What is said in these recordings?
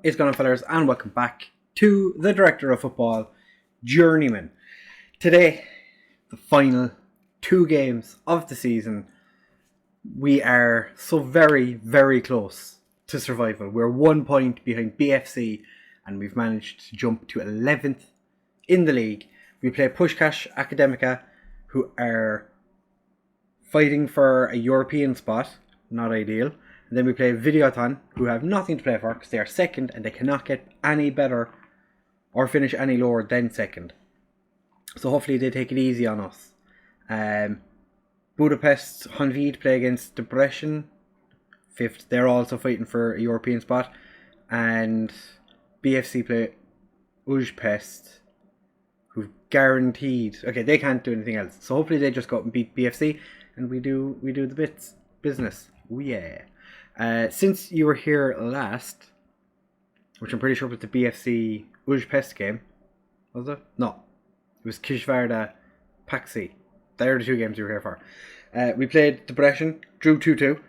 It's going on, fellas, and welcome back to the Director of Football, Journeyman. Today, the final 2 games of the season. We are so very, very close to survival. We're 1 point behind BFC, and we've managed to jump to 11th in the league. We play Pushkash Akademika, who are fighting for a European spot. Not ideal. And then we play Videoton, who have nothing to play for because they are second and they cannot get any better or finish any lower than second. So hopefully they take it easy on us. Budapest Honvéd play against Debrecen, 5th. They're also fighting for a European spot. And BFC play Újpest, who've guaranteed... Okay, they can't do anything else. So hopefully they just go out and beat BFC and we do the business. Oh yeah. Since you were here last, which I'm pretty sure was the BFC Újpest game, was it? No, it was Kisvárda Paxi. They are the 2 games you were here for. We played Debrecen, drew 2-2.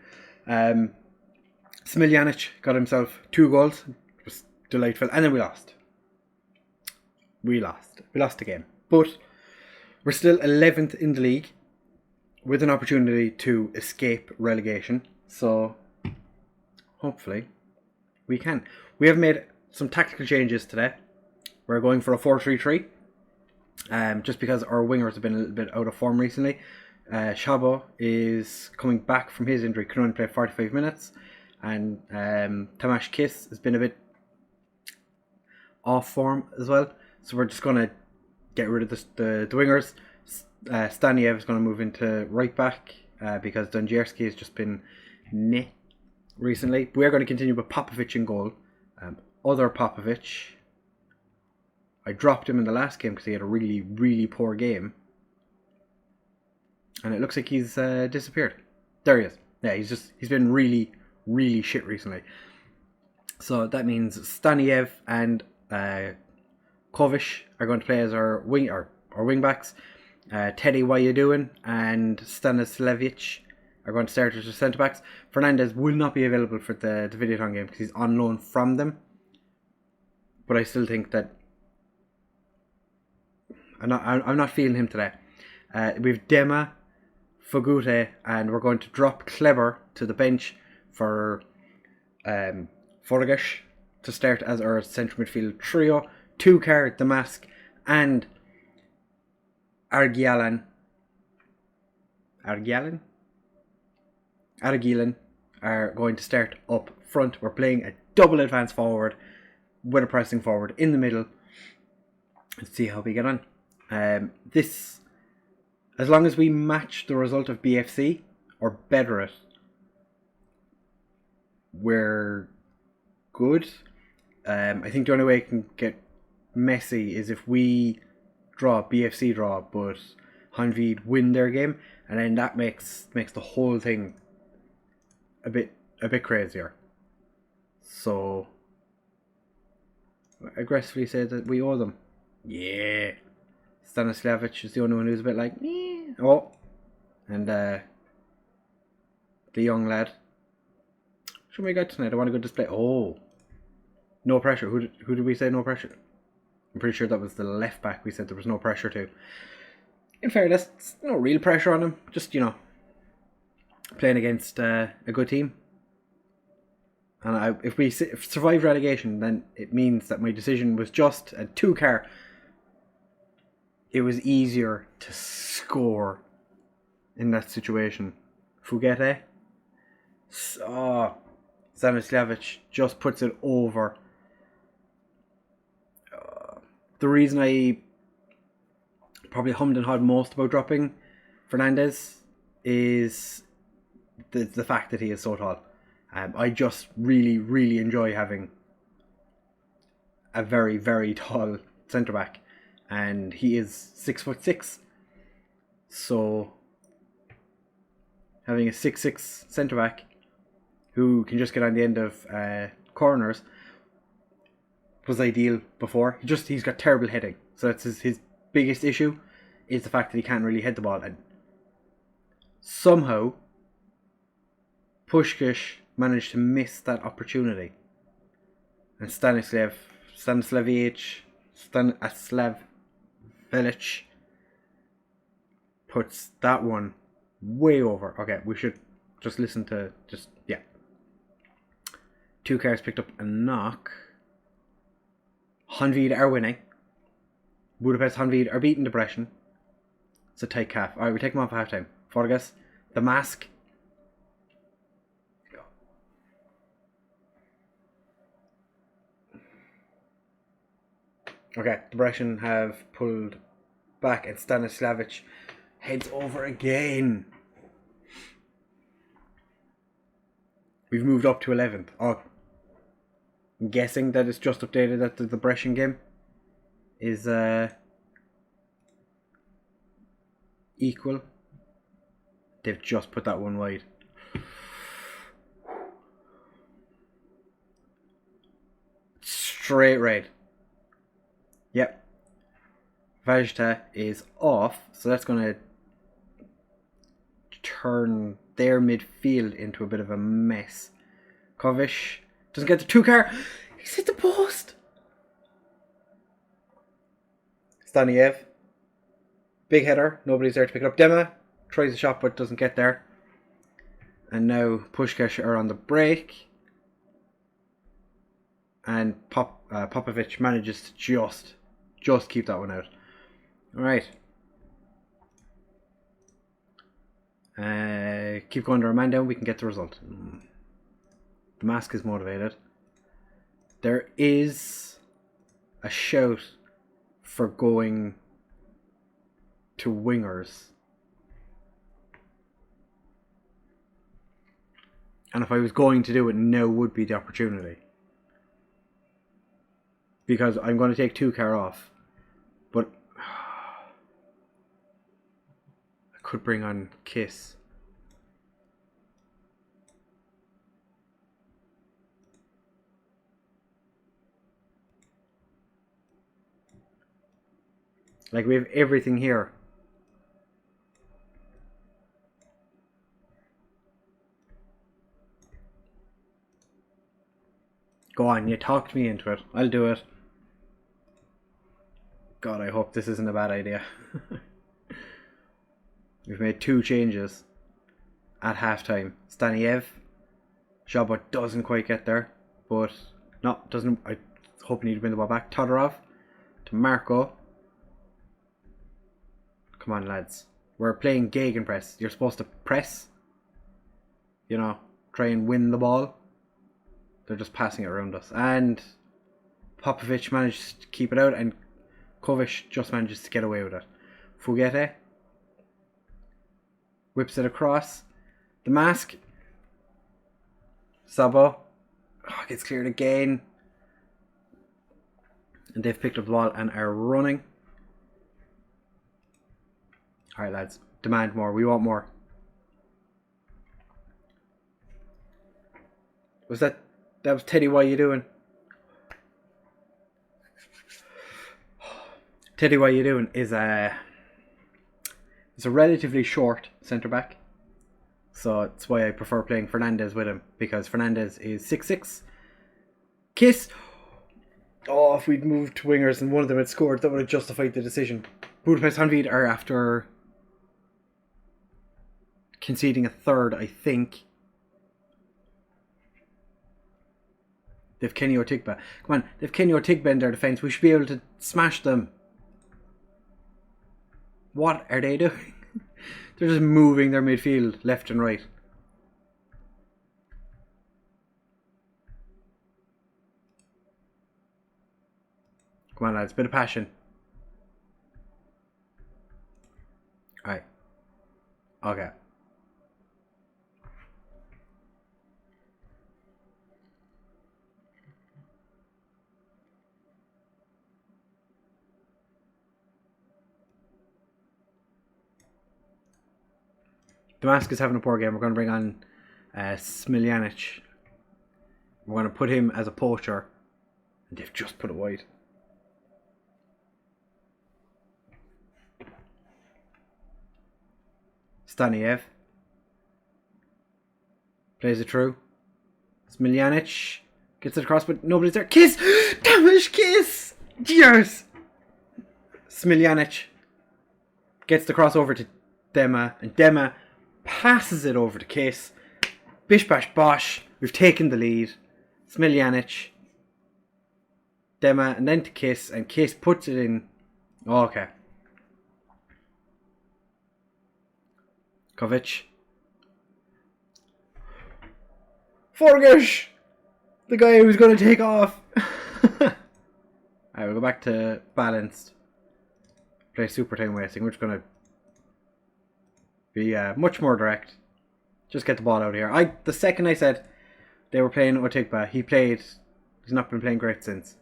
Smiljanic got himself 2 goals. It was delightful. And then we lost. We lost the game. But we're still 11th in the league with an opportunity to escape relegation. So hopefully we can. We have made some tactical changes today. We're going for a 4-3-3. Just because our wingers have been a little bit out of form recently. Shabo is coming back from his injury, can only play 45 minutes. And Tamash Kiss has been a bit off form as well. So we're just going to get rid of the wingers. Staniev is going to move into right back because Dunjerski has just been meh recently. We are going to continue with Popovic in goal. Other Popovic, I dropped him in the last game because he had a really, really poor game. And it looks like he's disappeared. There he is. Yeah, he's been really, really shit recently. So that means Staniev and Kovic are going to play as our wing backs. Teddy, what you doing? And Stanislavic are going to start as the centre backs. Fernandez will not be available for the Videoton game because he's on loan from them. But I still think that I'm not feeling him today. We've Dema, Fagute, and we're going to drop Kleber to the bench for Forgash to start as our central midfield trio. 2 Damask, and Argilan are going to start up front. We're playing a double advance forward with a pressing forward in the middle. Let's see how we get on. This, as long as we match the result of BFC or better it, we're good. I think the only way it can get messy is if we BFC draw, but Honvéd win their game, and then that makes the whole thing a bit crazier. So aggressively say that we owe them. Yeah. Stanislavic is the only one who's a bit like, oh. And the young lad. Should we go tonight? I want to go display. Oh. No pressure. Who did we say no pressure? I'm pretty sure that was the left back we said there was no pressure to. In fairness, no real pressure on him. Just, playing against a good team. And if we survive relegation, then it means that my decision was just a 2 car. It was easier to score in that situation. Fugete. Stanislavic just puts it over. The reason I probably hummed and hawed most about dropping Fernandez is the fact that he is so tall. I just really, really enjoy having a very, very tall centre back, and he is 6'6". So having a 6'6" centre back who can just get on the end of corners was ideal before. He's got terrible heading, so that's his biggest issue is the fact that he can't really head the ball, and somehow Pushkash managed to miss that opportunity. And Stanislavich puts that one way over. Okay, we should just listen to yeah. 2 cars picked up a knock. Honvéd are winning. Budapest Honvéd are beating Depression. It's a tight calf. Alright, we take them off at half time. Forgas, the mask. Go. Okay, Depression have pulled back and Stanislavich heads over again. We've moved up to 11th. Oh, I'm guessing that it's just updated that the Brescian game is equal. They've just put that one wide. Straight red. Yep. Vajta is off, so that's going to turn their midfield into a bit of a mess. Kovic doesn't get the 2 car. He's hit the post. Staniev. Big header. Nobody's there to pick it up. Dema tries a shot but doesn't get there. And now Pushkash are on the break. And Popovic manages to just keep that one out. Alright. Keep going to our man down. We can get the result. The mask is motivated. There is a shout for going to wingers. And if I was going to do it, now would be the opportunity. Because I'm going to take 2 car off. But I could bring on Kiss. Like, we have everything here. Go on, you talked me into it. I'll do it. God, I hope this isn't a bad idea. We've made 2 changes at halftime. Staniev. Jabba doesn't quite get there. But, no, doesn't. I hope he needs to bring the ball back. Todorov to Marco. Come on, lads. We're playing gegenpress. You're supposed to press. You know, try and win the ball. They're just passing it around us. And Popovic managed to keep it out. And Kovic just manages to get away with it. Fugete whips it across. The mask. Sabo. Oh, gets cleared again. And they've picked up the ball and are running. Alright, lads. Demand more. We want more. That was Teddy, what are you doing? Teddy, what are you doing is a relatively short centre back. So that's why I prefer playing Fernandez with him. Because Fernandez is 6'6". Kiss. Oh, if we'd moved to wingers and one of them had scored, that would have justified the decision. Budapest Honvéd are after conceding a third, I think. They've Kenny Ortigba. Come on, they've Kenny Ortigba in their defence. We should be able to smash them. What are they doing? They're just moving their midfield left and right. Come on, lads, bit of passion. Alright. Okay. Damask is having a poor game. We're going to bring on Smiljanic. We're going to put him as a poacher. And they've just put it wide. Staniev plays it through. Smiljanic Gets it across, but nobody's there. Kiss! Damage Kiss! Cheers! Smiljanic gets the cross over to Dema, and Dema passes it over to Kiss. Bish bash bosh. We've taken the lead. Smiljanic, Dema, and then to Kiss, and Kiss puts it in. Oh, okay. Kovic. Forgish! The guy who's going to take off. Alright, we'll go back to balanced. Play super time wasting. We're just going to be much more direct. Just get the ball out of here. The second I said they were playing Otigba, he's not been playing great since.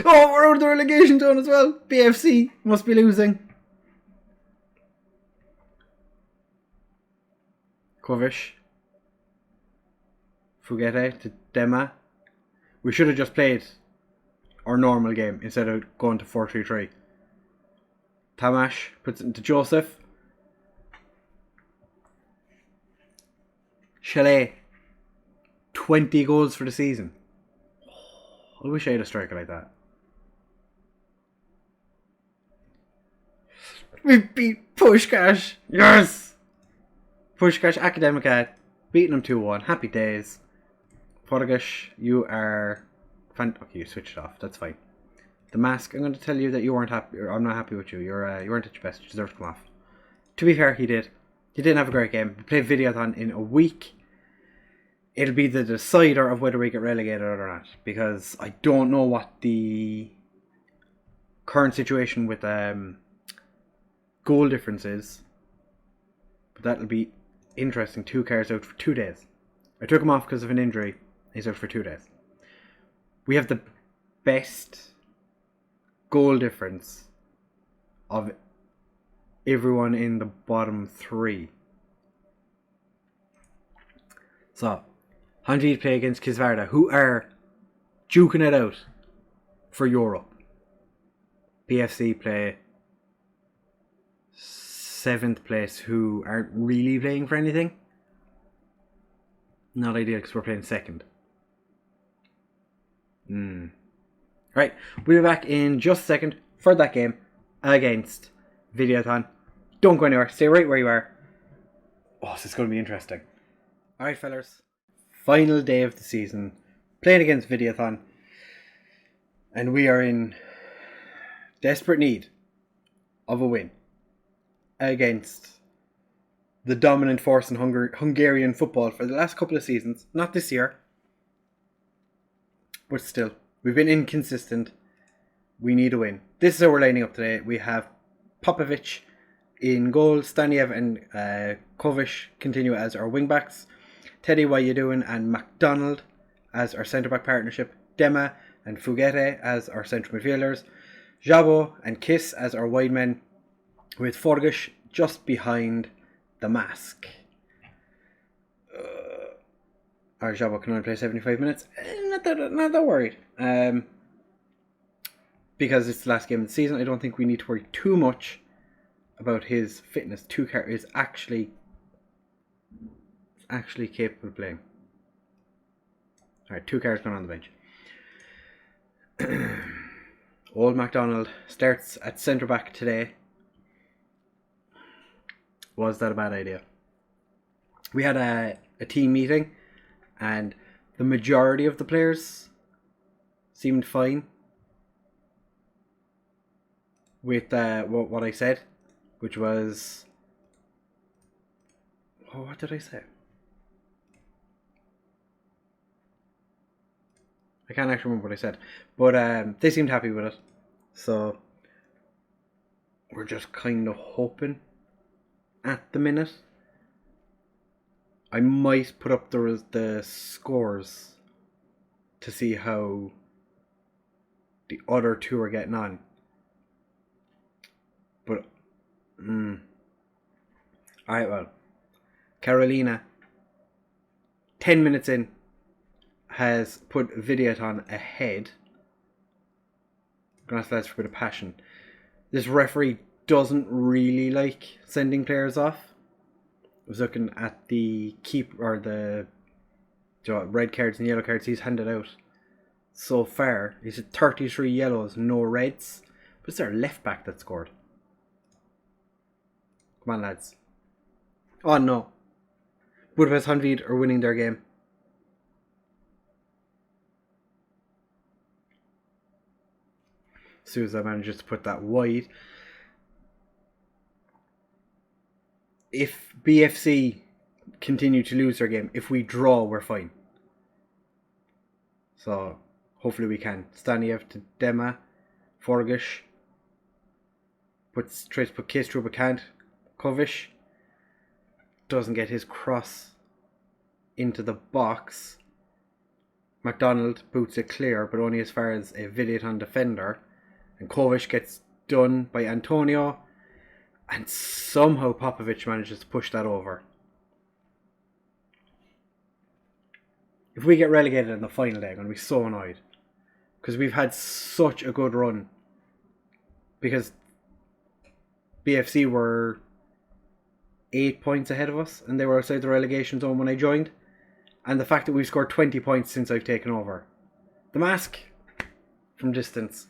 Oh, we're out of the relegation zone as well. BFC must be losing. Kovic. Fugete to Dema. We should have just played our normal game instead of going to 4-3-3. Tamash puts it into Joseph. Chalet. 20 goals for the season. I wish I had a striker like that. We beat Pushkash. Yes! Pushkash Akademika. Beating him 2-1. Happy days. Forgash, you are... Okay, you switched it off. That's fine. The mask, I'm going to tell you that you weren't happy. I'm not happy with you. You weren't at your best. You deserve to come off. To be fair, he did. He didn't have a great game. We played Videothon in a week. It'll be the decider of whether we get relegated or not. Because I don't know what the current situation with goal difference is. But that'll be interesting. 2 cars out for 2 days. I took him off because of an injury. He's out for 2 days. We have the best goal difference of everyone in the bottom 3. So, Hungary play against Kisvarda, who are duking it out for Europe. PFC play 7th place, who aren't really playing for anything. Not ideal because we're playing 2nd. Right, we'll be back in just a second for that game against Videothon. Don't go anywhere, stay right where you are. Oh, this is going to be interesting. Alright, fellas. Final day of the season. Playing against Videothon. And we are in desperate need of a win against the dominant force in Hungarian football for the last couple of seasons. Not this year. But still, we've been inconsistent. We need a win. This is how we're lining up today. We have Popovic in goal. Staniev and Kovic continue as our wing-backs. Teddy, what you doing? And MacDonald as our centre-back partnership. Dema and Fugete as our central midfielders. Jabo and Kiss as our wide men. With Forgish just behind the mask. Our Jabo can only play 75 minutes. Not that worried. Because it's the last game of the season, I don't think we need to worry too much about his fitness. Tukar is actually capable of playing. Alright, Tukar's gone on the bench. Old MacDonald starts at centre back today. Was that a bad idea? We had a team meeting, and the majority of the players seemed fine with what I said, which was... Oh, what did I say? I can't actually remember what I said, but they seemed happy with it, so we're just kind of hoping at the minute. I might put up the scores to see how the other 2 are getting on. But, alright, well. Carolina, 10 minutes in, has put Videothon ahead. I'm going to ask lads for a bit of passion. This referee doesn't really like sending players off. I was looking at the keeper, or the you know, red cards and yellow cards he's handed out so far. He's at 33 yellows, no reds. But it's our left back that scored. Come on, lads. Oh no. Budapest Honvéd are winning their game. Sousa manages to put that wide. If BFC continue to lose their game, if we draw, we're fine. So, hopefully we can. Staniev to Dema. Forgish. Tries to put Case through but can't. Kovic doesn't get his cross into the box. McDonald boots it clear, but only as far as a Videoton defender. And Kovic gets done by Antonio. And somehow Popovic manages to push that over. If we get relegated in the final day, I'm going to be so annoyed. Because we've had such a good run. Because BFC were 8 points ahead of us. And they were outside the relegation zone when I joined. And the fact that we've scored 20 points since I've taken over. The mask from distance.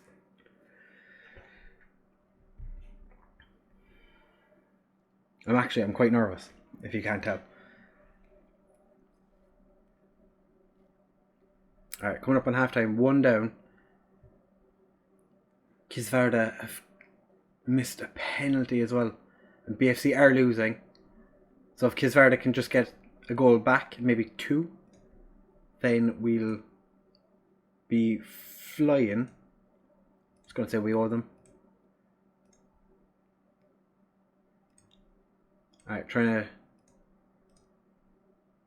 I'm quite nervous, if you can't tell. Alright, coming up on halftime, 1 down. Kisvarda have missed a penalty as well. And BFC are losing. So if Kisvarda can just get a goal back, maybe 2, then we'll be flying. I was going to say we owe them. Alright, trying to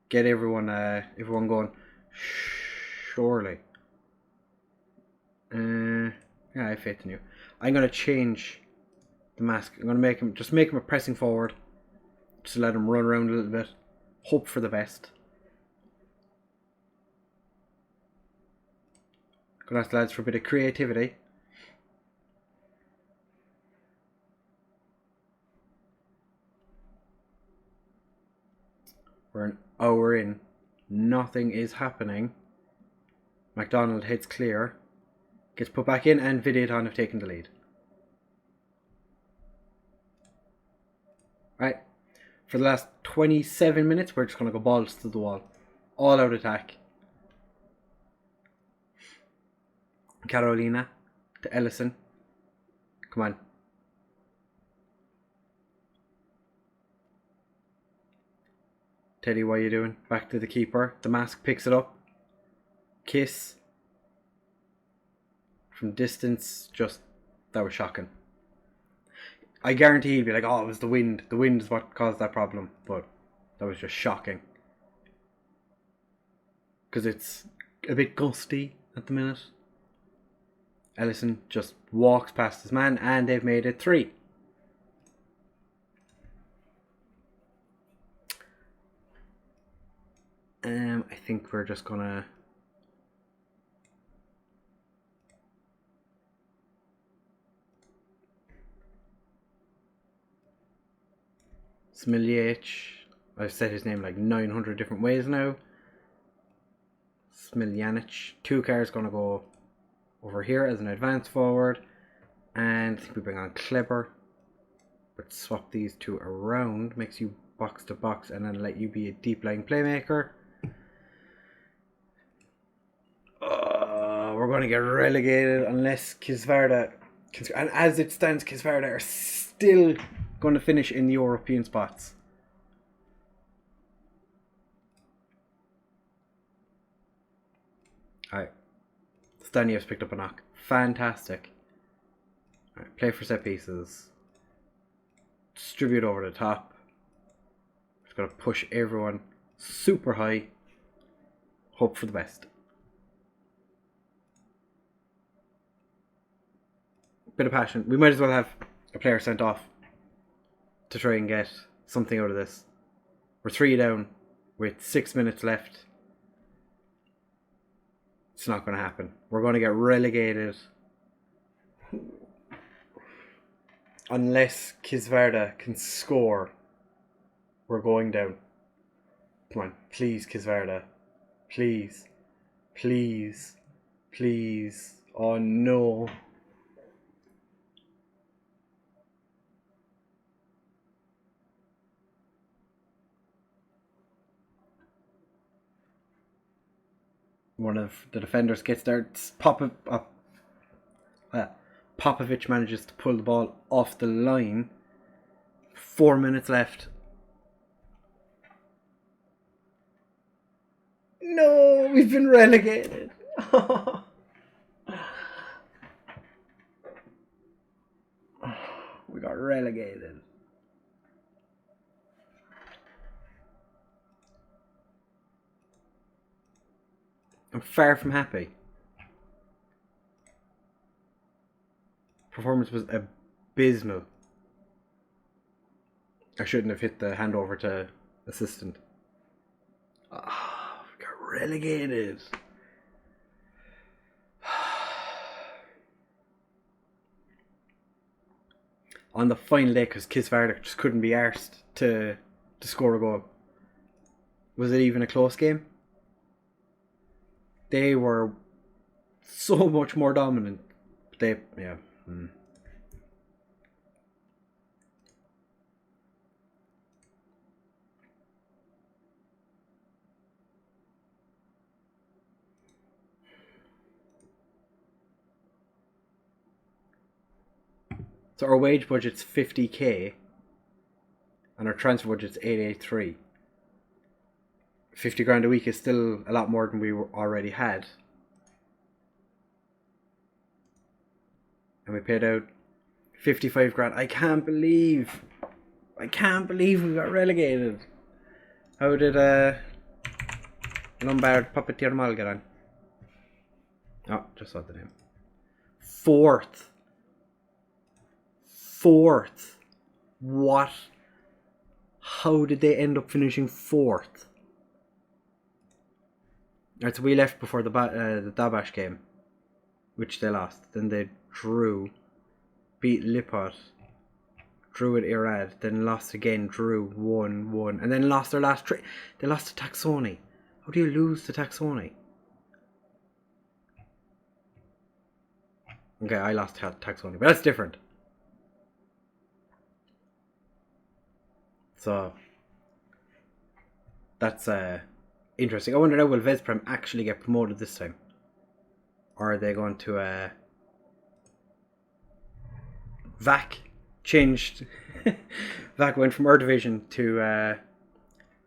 get everyone going. Surely. Yeah, I have faith in you. I'm going to change the mask. I'm going to make him a pressing forward. Just to let him run around a little bit. Hope for the best. Going to ask the lads for a bit of creativity. We're an hour in. Nothing is happening. McDonald hits clear. Gets put back in and Videoton have taken the lead. Right. For the last 27 minutes, we're just going to go balls to the wall. All out attack. Carolina to Ellison. Come on. Teddy, what are you doing? Back to the keeper. The mask picks it up. Kiss. From distance, that was shocking. I guarantee he'd be like, oh, it was the wind. The wind is what caused that problem. But that was just shocking. Because it's a bit gusty at the minute. Ellison just walks past his man and they've made it 3. I think we're just gonna Smiljic. I've said his name like 900 different ways now. Smiljanic. 2 cars gonna go over here as an advance forward. And I think we bring on Kleber. But swap these 2 around. Makes you box to box and then let you be a deep lying playmaker. We're going to get relegated unless Kisvarda... And as it stands, Kisvarda are still going to finish in the European spots. Alright. Staniev's picked up a knock. Fantastic. Alright, play for set pieces. Distribute over the top. Just got to push everyone super high. Hope for the best. Bit of passion. We might as well have a player sent off to try and get something out of this. We're 3 down with 6 minutes left. It's not going to happen. We're going to get relegated unless Kisvarda can score. We're going down. Come on, please, Kisvarda. Please. Please. Please. Oh no. One of the defenders gets there. Popovic manages to pull the ball off the line. 4 minutes left. No, we've been relegated. We got relegated. I'm far from happy. Performance was abysmal. I shouldn't have hit the handover to assistant. We got relegated. On the final day, because Kisvardik just couldn't be arsed to score a goal. Was it even a close game? They were so much more dominant. Yeah. So our wage budget's 50k and our transfer budget's 883. 50 grand a week is still a lot more than we already had. And we paid out 55 grand. I can't believe we got relegated. How did Lombard, Pápa, Termál get on? Oh, just saw the name. Fourth. What? How did they end up finishing fourth? Right, so we left before the Dabash game, which they lost. Then they drew, beat Lipot, drew at Irad, then lost again, drew 1-1, and then lost their last trip. They lost to Taxoni. How do you lose to Taxoni? Okay, I lost to Taxoni, but that's different. So that's interesting. I wonder now, will Vesprem actually get promoted this time? Or are they going to VAC changed VAC went from our division to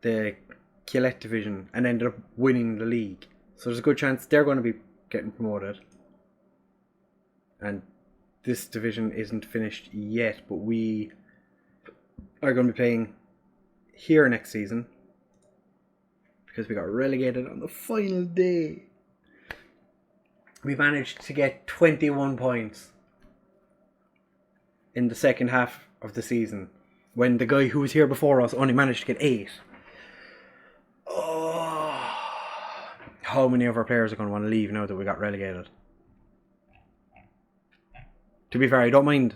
the Kielet division and ended up winning the league. So there's a good chance they're going to be getting promoted. And this division isn't finished yet, but we are going to be playing here next season because we got relegated on the final day. We managed to get 21 points in the second half of the season when the guy who was here before us only managed to get 8. Oh, how many of our players are going to want to leave now that we got relegated? To be fair, I don't mind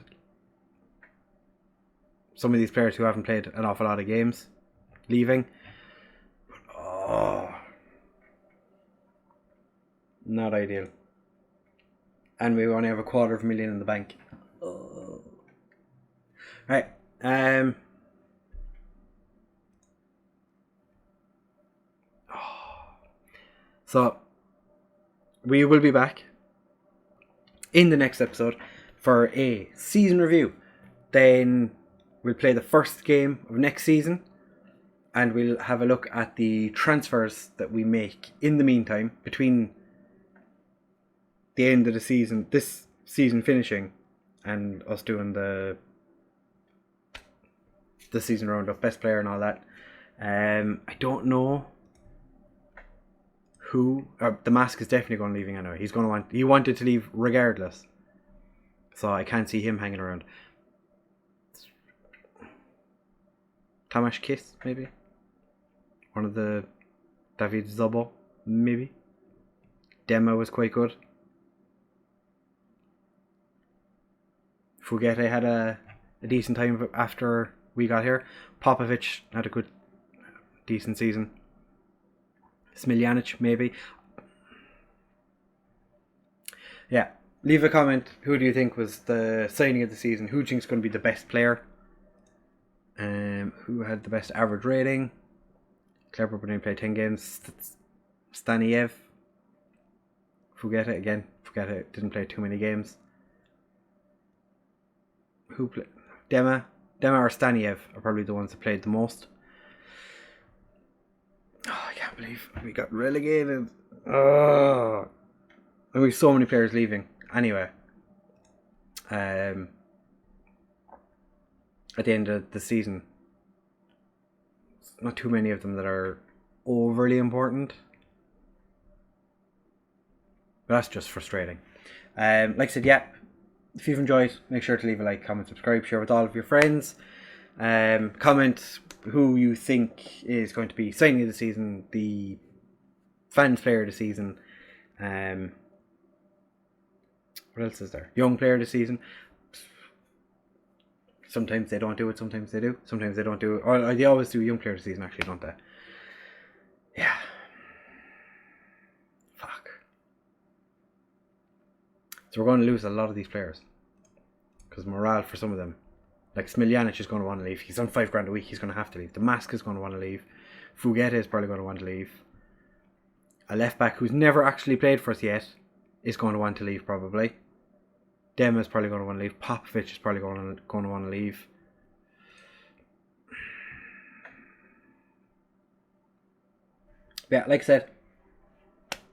some of these players who haven't played an awful lot of games leaving. But, not ideal. And we only have a $250,000 in the bank. Right. So we will be back in the next episode for a season review. Then we'll play the first game of next season, and we'll have a look at the transfers that we make in the meantime between the end of the season, this season finishing, and us doing the season round of best player and all that. I don't know who. The Mask is definitely going to leaving anyway. He wanted to leave regardless, so I can't see him hanging around. Tamas Kiss, maybe. One of the David Zobo, maybe. Demo was quite good. Fugete had a decent time after we got here. Popovic had a good, decent season. Smiljanic, maybe. Yeah. Leave a comment. Who do you think was the signing of the season? Who do you think is going to be the best player? Who had the best average rating? Clever but didn't play 10 games. Staniev. Forget it. Didn't play too many games. Who played? Dema or Staniev are probably the ones that played the most. Oh, I can't believe we got relegated. Oh, and we have so many players leaving. Anyway, at the end of the season, not too many of them that are overly important. But that's just frustrating. Like I said, yeah, if you've enjoyed, make sure to leave a like, comment, subscribe, share with all of your friends. Comment who you think is going to be signing of the season, the fans player of the season. What else is there? Young player of the season. Sometimes they don't do it, sometimes they do. Sometimes they don't do it. Or they always do young player of the season, actually, don't they? Yeah. Fuck. So we're going to lose a lot of these players. Because morale for some of them. Like Smiljanic is going to want to leave. He's on $5,000 a week. He's going to have to leave. The Mask is going to want to leave. Fugeta is probably going to want to leave. A left back who's never actually played for us yet is going to want to leave probably. Dema is probably going to want to leave. Popovic is probably going to want to leave. Yeah, like I said,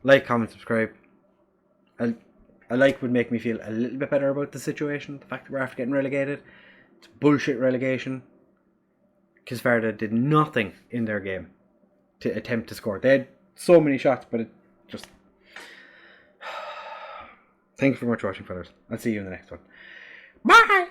like, comment, subscribe. A like would make me feel a little bit better about the situation. The fact that we're after getting relegated. It's bullshit relegation. Kisvarda did nothing in their game to attempt to score. They had so many shots, but it just... Thank you very much for watching, fellas. I'll see you in the next one. Bye!